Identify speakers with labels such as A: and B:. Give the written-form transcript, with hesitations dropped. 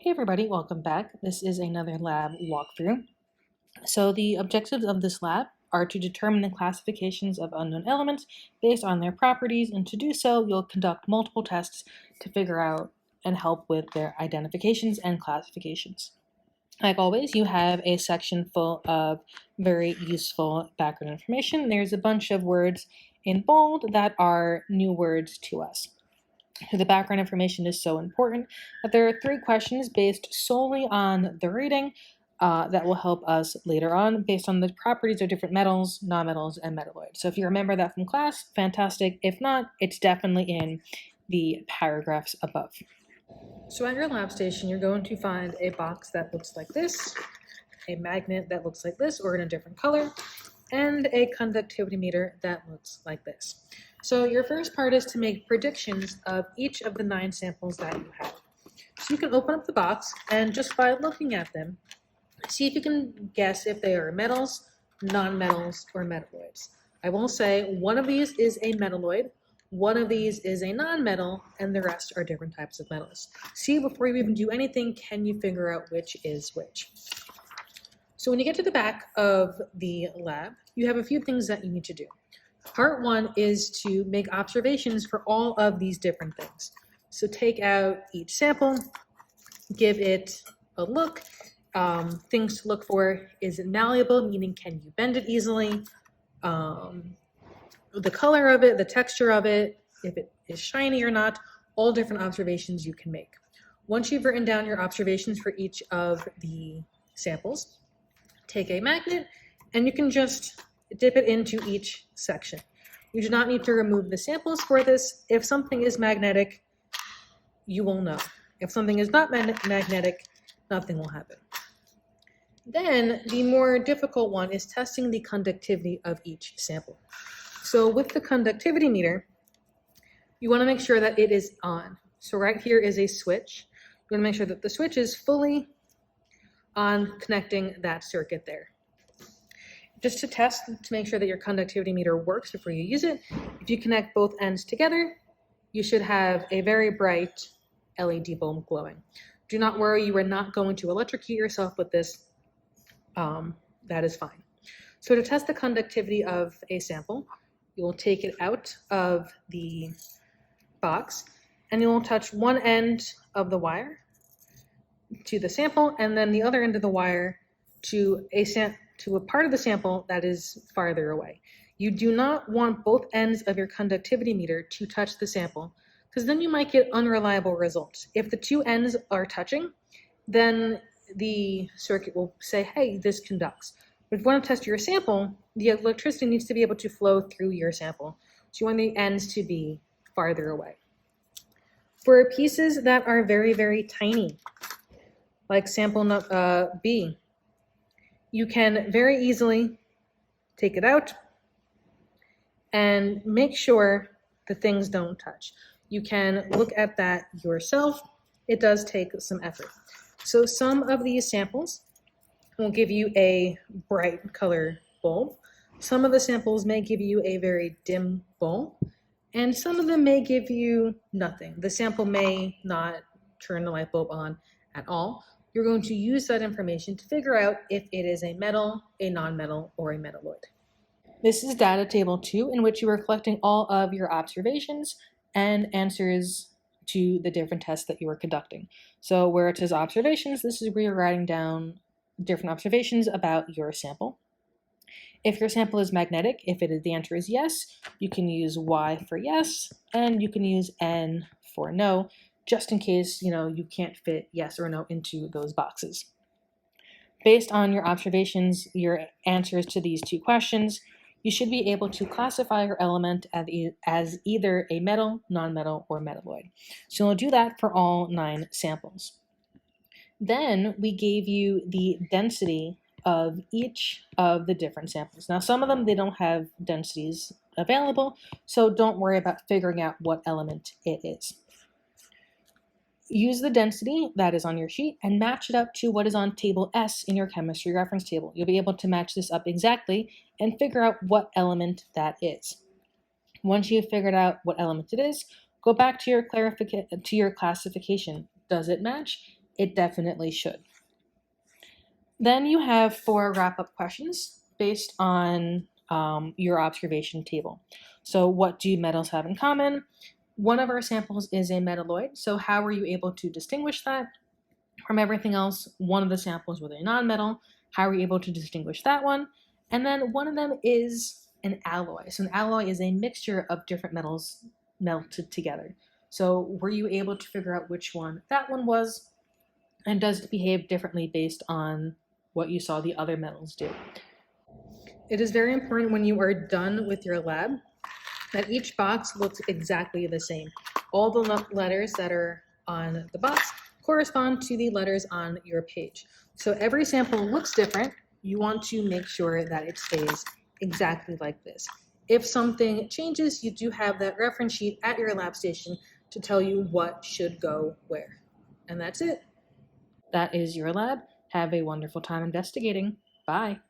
A: Hey everybody, welcome back. This is another lab walkthrough. So the objectives of this lab are to determine the classifications of unknown elements based on their properties, and to do so, you'll conduct multiple tests to figure out and help with their identifications and classifications. Like always, you have a section full of very useful background information. There's a bunch of words in bold that are new words to us. The background information is so important that there are 3 questions based solely on the reading that will help us later on based on the properties of different metals, nonmetals, and metalloids. So if you remember that from class, fantastic. If not, it's definitely in the paragraphs above. So at your lab station, you're going to find a box that looks like this, a magnet that looks like this or in a different color, and a conductivity meter that looks like this. So your first part is to make predictions of each of the 9 samples that you have. So you can open up the box and just by looking at them, see if you can guess if they are metals, nonmetals, or metalloids. I will say one of these is a metalloid, one of these is a nonmetal, and the rest are different types of metals. See, before you even do anything, can you figure out which is which? So when you get to the back of the lab, you have a few things that you need to do. Part 1 is to make observations for all of these different things. So take out each sample, give it a look. Things to look for: is it malleable, meaning can you bend it easily? The color of it, the texture of it, if it is shiny or not, all different observations you can make. Once you've written down your observations for each of the samples, take a magnet and you can just dip it into each section. You do not need to remove the samples for this. If something is magnetic, you will know. If something is not magnetic, nothing will happen. Then the more difficult one is testing the conductivity of each sample. So with the conductivity meter, you want to make sure that it is on. So right here is a switch. You want to make sure that the switch is fully on, connecting that circuit there. Just to test, to make sure that your conductivity meter works before you use it, if you connect both ends together, you should have a very bright LED bulb glowing. Do not worry, you are not going to electrocute yourself with this. That is fine. So to test the conductivity of a sample, you will take it out of the box and you will touch one end of the wire to the sample and then the other end of the wire to a part of the sample that is farther away. You do not want both ends of your conductivity meter to touch the sample, because then you might get unreliable results. If the 2 ends are touching, then the circuit will say, hey, this conducts. But if you want to test your sample, the electricity needs to be able to flow through your sample. So you want the ends to be farther away. For pieces that are very, very tiny, like sample B, you can very easily take it out and make sure the things don't touch. You can look at that yourself. It does take some effort. So some of these samples will give you a bright color bulb. Some of the samples may give you a very dim bulb, and some of them may give you nothing. The sample may not turn the light bulb on at all. You're going to use that information to figure out if it is a metal, a nonmetal, or a metalloid. This is data table 2, in which you are collecting all of your observations and answers to the different tests that you are conducting. So where it says observations, this is where you're writing down different observations about your sample. If your sample is magnetic, if the answer is yes, you can use Y for yes, and you can use N for no, just in case you can't fit yes or no into those boxes. Based on your observations, your answers to these 2 questions, you should be able to classify your element as either a metal, nonmetal, or metalloid. So we'll do that for all 9 samples. Then we gave you the density of each of the different samples. Now some of them, they don't have densities available, so don't worry about figuring out what element it is. Use the density that is on your sheet and match it up to what is on table S in your chemistry reference table. You'll be able to match this up exactly and figure out what element that is. Once you've figured out what element it is, go back to your classification. Does it match? it definitely should. Then you have 4 wrap-up questions based on your observation table. So what do metals have in common? One of our samples is a metalloid, so how were you able to distinguish that from everything else? One of the samples was a nonmetal, how were you able to distinguish that one? And then one of them is an alloy. So an alloy is a mixture of different metals melted together. So were you able to figure out which one that one was? And does it behave differently based on what you saw the other metals do? It is very important when you are done with your lab that each box looks exactly the same. All the letters that are on the box correspond to the letters on your page. So every sample looks different. You want to make sure that it stays exactly like this. If something changes, you do have that reference sheet at your lab station to tell you what should go where. And that's it. That is your lab. Have a wonderful time investigating. Bye.